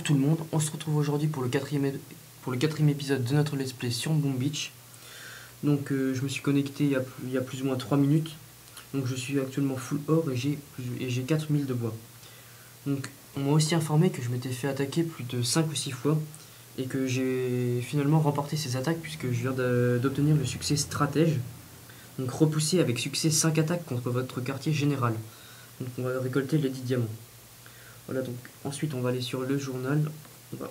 Bonjour tout le monde, on se retrouve aujourd'hui pour le quatrième épisode de notre let's play sur Boom Beach. Donc je me suis connecté il y a plus ou moins 3 minutes. Donc je suis actuellement full or et j'ai 4000 de bois. Donc on m'a aussi informé que je m'étais fait attaquer plus de 5 ou 6 fois et que j'ai finalement remporté ces attaques puisque je viens d'obtenir le succès stratège. Donc repousser avec succès 5 attaques contre votre quartier général. Donc on va récolter les 10 diamants. Voilà, donc ensuite on va aller sur le journal, on va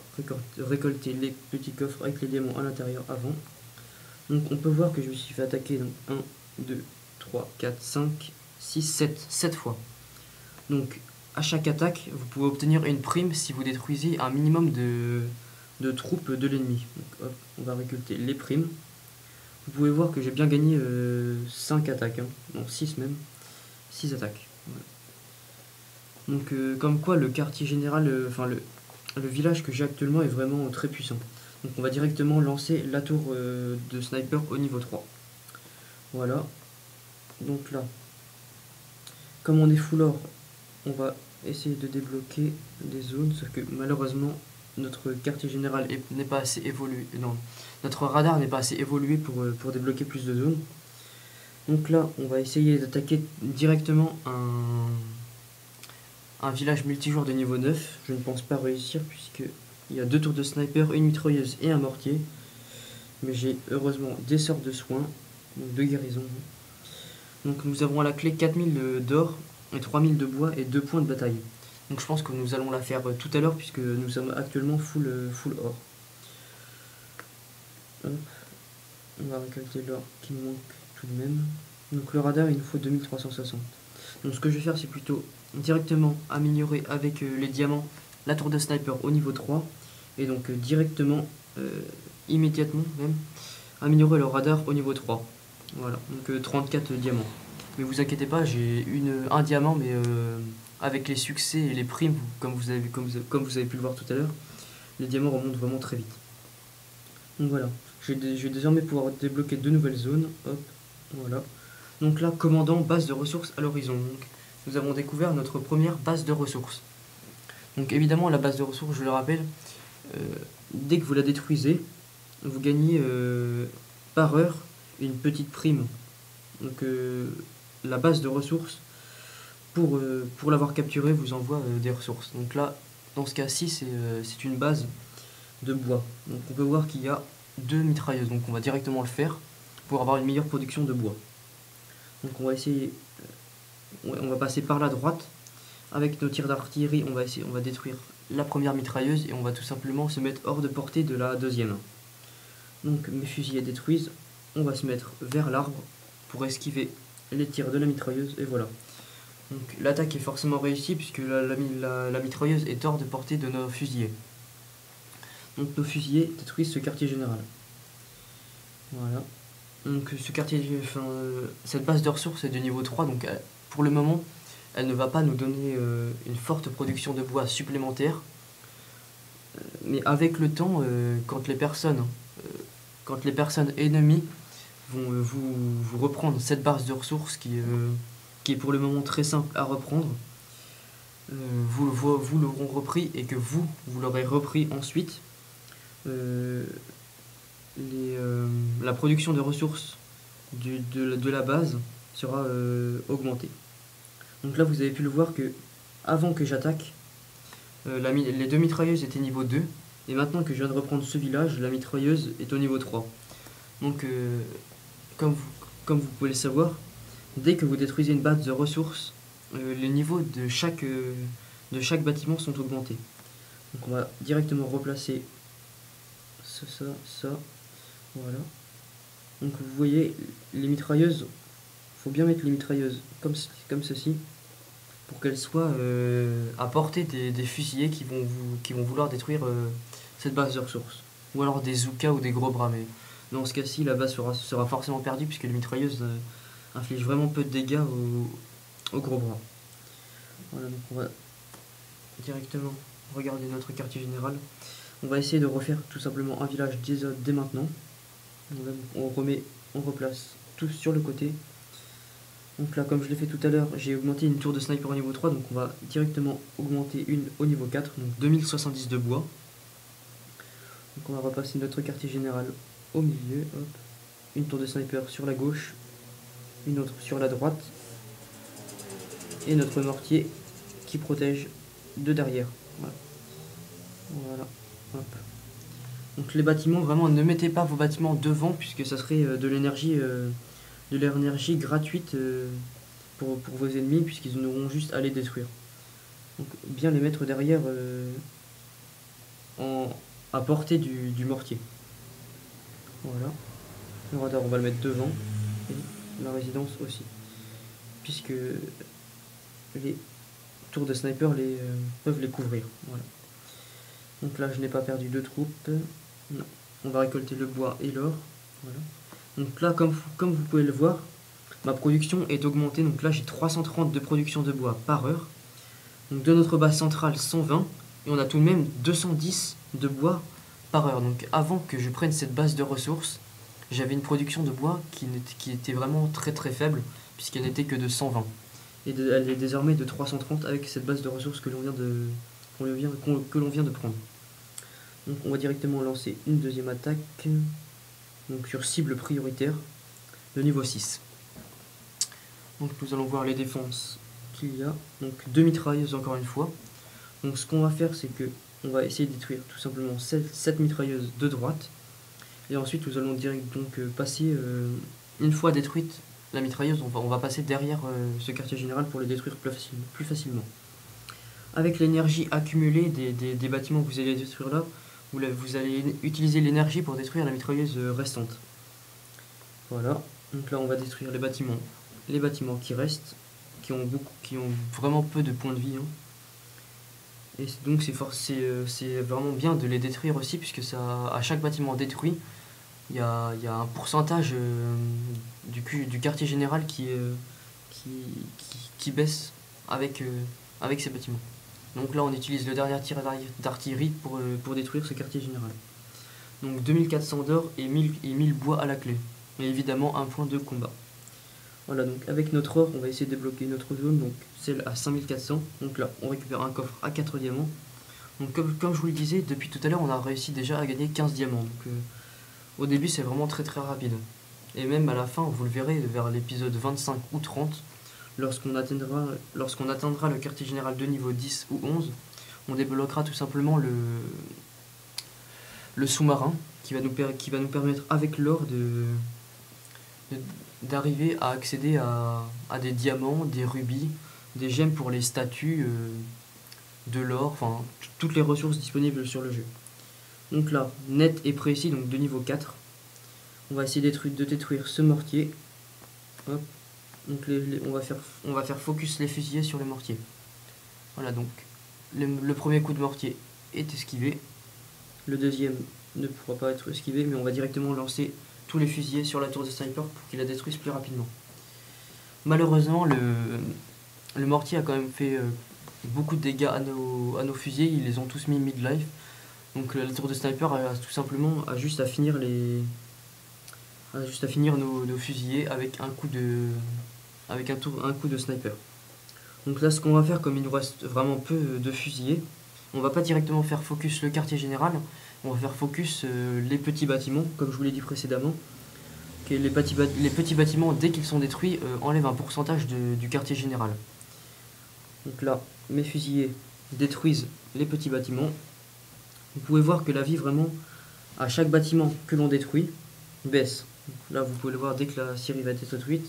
récolter les petits coffres avec les diamants à l'intérieur avant. Donc on peut voir que je me suis fait attaquer donc 1, 2, 3, 4, 5, 6, 7 fois. Donc à chaque attaque, vous pouvez obtenir une prime si vous détruisez un minimum de troupes de l'ennemi. Donc hop, on va récolter les primes. Vous pouvez voir que j'ai bien gagné 5 attaques, non 6 même, 6 attaques. Voilà. Donc comme quoi le quartier général, le village que j'ai actuellement est vraiment très puissant. Donc on va directement lancer la tour de sniper au niveau 3. Voilà. Donc là, comme on est full or, on va essayer de débloquer des zones, sauf que malheureusement notre quartier général n'est pas assez évolué. Non, notre radar n'est pas assez évolué pour débloquer plus de zones. Donc là, on va essayer d'attaquer directement un village multijoueur de niveau 9. Je ne pense pas réussir puisque il y a 2 tours de sniper, une mitrailleuse et un mortier. Mais j'ai heureusement des sorts de soins, donc de guérison. Donc nous avons à la clé 4000 d'or et 3000 de bois et 2 points de bataille. Donc je pense que nous allons la faire tout à l'heure puisque nous sommes actuellement full or. Hop. On va récolter l'or qui nous manque tout de même. Donc le radar il nous faut 2360. Donc ce que je vais faire c'est plutôt directement améliorer avec les diamants la tour de sniper au niveau 3 et donc directement immédiatement même améliorer le radar au niveau 3. Voilà, donc 34 diamants. Mais vous inquiétez pas, j'ai un diamant mais avec les succès et les primes comme vous avez pu le voir tout à l'heure, les diamants remontent vraiment très vite. Donc voilà, je vais désormais pouvoir débloquer 2 nouvelles zones. Hop, voilà. Donc là, commandant base de ressources à l'horizon. Donc nous avons découvert notre première base de ressources. Donc évidemment, la base de ressources, je le rappelle, dès que vous la détruisez, vous gagnez par heure une petite prime. Donc la base de ressources, pour l'avoir capturée, vous envoie des ressources. Donc là, dans ce cas-ci, c'est une base de bois. Donc on peut voir qu'il y a 2 mitrailleuses. Donc on va directement le faire pour avoir une meilleure production de bois. Donc on va essayer, on va passer par la droite. Avec nos tirs d'artillerie, on va détruire la première mitrailleuse et on va tout simplement se mettre hors de portée de la deuxième. Donc mes fusillés détruisent, on va se mettre vers l'arbre pour esquiver les tirs de la mitrailleuse et voilà. Donc l'attaque est forcément réussie puisque la mitrailleuse est hors de portée de nos fusillés. Donc nos fusillés détruisent ce quartier général. Voilà. Donc cette base de ressources est de niveau 3, donc pour le moment, elle ne va pas nous donner une forte production de bois supplémentaire. Mais avec le temps, quand les personnes ennemies vont vous reprendre cette base de ressources qui est pour le moment très simple à reprendre, vous l'aurez repris et que vous l'aurez repris ensuite, la production de ressources de la base sera augmentée. Donc là vous avez pu le voir que avant que j'attaque, les 2 mitrailleuses étaient niveau 2 et maintenant que je viens de reprendre ce village, la mitrailleuse est au niveau 3. Donc comme vous pouvez le savoir, dès que vous détruisez une base de ressources, les niveaux de chaque bâtiment sont augmentés. Donc on va directement replacer ça, voilà. Donc vous voyez les mitrailleuses, il faut bien mettre les mitrailleuses comme ceci pour qu'elles soient à portée des fusillés qui vont vouloir détruire cette base de ressources. Ou alors des Zoukas ou des gros bras, mais dans ce cas-ci la base sera forcément perdue puisque les mitrailleuses infligent vraiment peu de dégâts aux gros bras. Voilà, donc on va directement regarder notre quartier général. On va essayer de refaire tout simplement un village dès maintenant. On replace tout sur le côté. Donc là, comme je l'ai fait tout à l'heure, j'ai augmenté une tour de sniper au niveau 3, donc on va directement augmenter une au niveau 4, donc 2070 de bois. Donc on va repasser notre quartier général au milieu, hop. Une tour de sniper sur la gauche, une autre sur la droite, et notre mortier qui protège de derrière. Voilà. Voilà. Hop. Donc les bâtiments, vraiment, ne mettez pas vos bâtiments devant, puisque ça serait de l'énergie gratuite pour vos ennemis, puisqu'ils n'auront juste à les détruire. Donc bien les mettre derrière à portée du mortier. Voilà. Le radar, on va le mettre devant, et la résidence aussi, puisque les tours de sniper peuvent les couvrir. Voilà. Donc là, je n'ai pas perdu de troupes. Non. On va récolter le bois et l'or. Voilà. Donc là, comme vous pouvez le voir, ma production est augmentée. Donc là, j'ai 330 de production de bois par heure. Donc de notre base centrale, 120. Et on a tout de même 210 de bois par heure. Donc avant que je prenne cette base de ressources, j'avais une production de bois qui était vraiment très très faible, puisqu'elle n'était que de 120. Et elle est désormais de 330 avec cette base de ressources que l'on vient de prendre. Donc on va directement lancer une deuxième attaque, donc sur cible prioritaire de niveau 6. Donc nous allons voir les défenses qu'il y a. Donc 2 mitrailleuses encore une fois. Donc ce qu'on va faire, c'est que on va essayer de détruire tout simplement 7 mitrailleuses de droite. Et ensuite nous allons passer, une fois détruite la mitrailleuse, on va passer derrière ce quartier général pour les détruire plus facilement. Avec l'énergie accumulée des bâtiments que vous allez détruire là, vous allez utiliser l'énergie pour détruire la mitrailleuse restante. Voilà, donc là on va détruire les bâtiments qui restent, qui ont vraiment peu de points de vie. Hein. Et donc c'est vraiment bien de les détruire aussi, puisque à chaque bâtiment détruit, il y a un pourcentage du quartier général qui baisse avec ces bâtiments. Donc là on utilise le dernier tir d'artillerie pour détruire ce quartier général. Donc 2400 d'or et 1000 bois à la clé. Et évidemment un point de combat. Voilà, donc avec notre or, on va essayer de débloquer notre zone, donc celle à 5400. Donc là, on récupère un coffre à 4 diamants. Donc comme je vous le disais, depuis tout à l'heure, on a réussi déjà à gagner 15 diamants. Donc au début, c'est vraiment très très rapide. Et même à la fin, vous le verrez, vers l'épisode 25 ou 30, lorsqu'on atteindra le quartier général de niveau 10 ou 11, on débloquera tout simplement le sous-marin qui va nous permettre avec l'or d'arriver à accéder à des diamants, des rubis, des gemmes pour les statues, de l'or, enfin toutes les ressources disponibles sur le jeu. Donc là, net et précis, donc de niveau 4. On va essayer de détruire ce mortier. Hop. Donc on va faire focus les fusillés sur le mortier. Voilà, donc le premier coup de mortier est esquivé. Le deuxième ne pourra pas être esquivé, mais on va directement lancer tous les fusillés sur la tour de sniper pour qu'il la détruise plus rapidement. Malheureusement, le mortier a quand même fait beaucoup de dégâts à nos fusillés. Ils les ont tous mis mid-life. Donc la tour de sniper a juste à finir nos fusillés avec un coup de sniper. Donc là, ce qu'on va faire, comme il nous reste vraiment peu de fusillés, on va pas directement faire focus le quartier général, on va faire focus les petits bâtiments, comme je vous l'ai dit précédemment. Que les petits bâtiments, dès qu'ils sont détruits, enlèvent un pourcentage du quartier général. Donc là, mes fusillés détruisent les petits bâtiments. Vous pouvez voir que la vie, vraiment, à chaque bâtiment que l'on détruit, baisse. Donc là, vous pouvez le voir dès que la série va être détruite.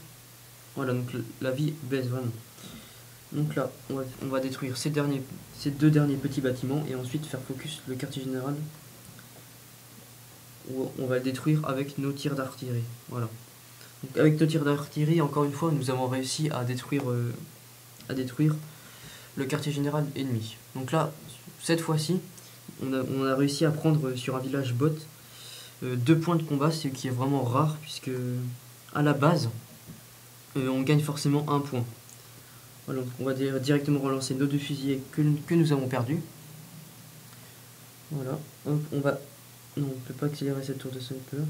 Voilà, donc la vie baisse vraiment. Donc là, on va détruire ces deux derniers petits bâtiments et ensuite faire focus le quartier général, où on va le détruire avec nos tirs d'artillerie. Voilà. Donc avec nos tirs d'artillerie, encore une fois, nous avons réussi à détruire le quartier général ennemi. Donc là, cette fois-ci, on a réussi à prendre sur un village bot 2 points de combat, ce qui est vraiment rare, puisque à la base, on gagne forcément 1 point. Voilà, donc on va directement relancer nos 2 fusillés que nous avons perdus. Voilà, hop, non, on ne peut pas accélérer cette tour de sniper.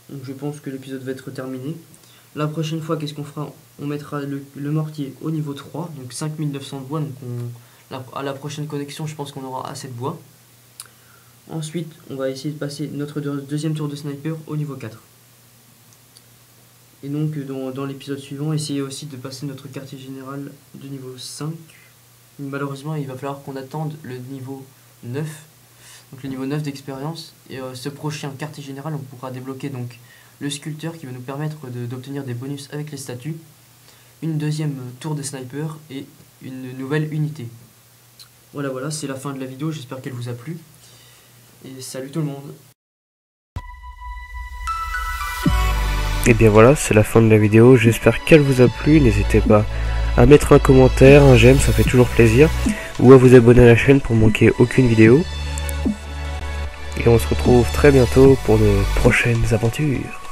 Donc je pense que l'épisode va être terminé. La prochaine fois, qu'est-ce qu'on fera? On mettra le mortier au niveau 3, donc 5900 de bois. Donc à la prochaine connexion, je pense qu'on aura assez de bois. Ensuite, on va essayer de passer notre deuxième tour de sniper au niveau 4. Et donc, dans l'épisode suivant, essayer aussi de passer notre quartier général de niveau 5. Malheureusement, il va falloir qu'on attende le niveau 9. Donc le niveau 9 d'expérience. Et ce prochain quartier général, on pourra débloquer donc le sculpteur qui va nous permettre d'obtenir des bonus avec les statues, une deuxième tour de sniper et une nouvelle unité. Voilà, c'est la fin de la vidéo, j'espère qu'elle vous a plu. Et salut tout le monde. Et bien voilà, c'est la fin de la vidéo, j'espère qu'elle vous a plu, n'hésitez pas à mettre un commentaire, un j'aime, ça fait toujours plaisir, ou à vous abonner à la chaîne pour manquer aucune vidéo. Et on se retrouve très bientôt pour de prochaines aventures.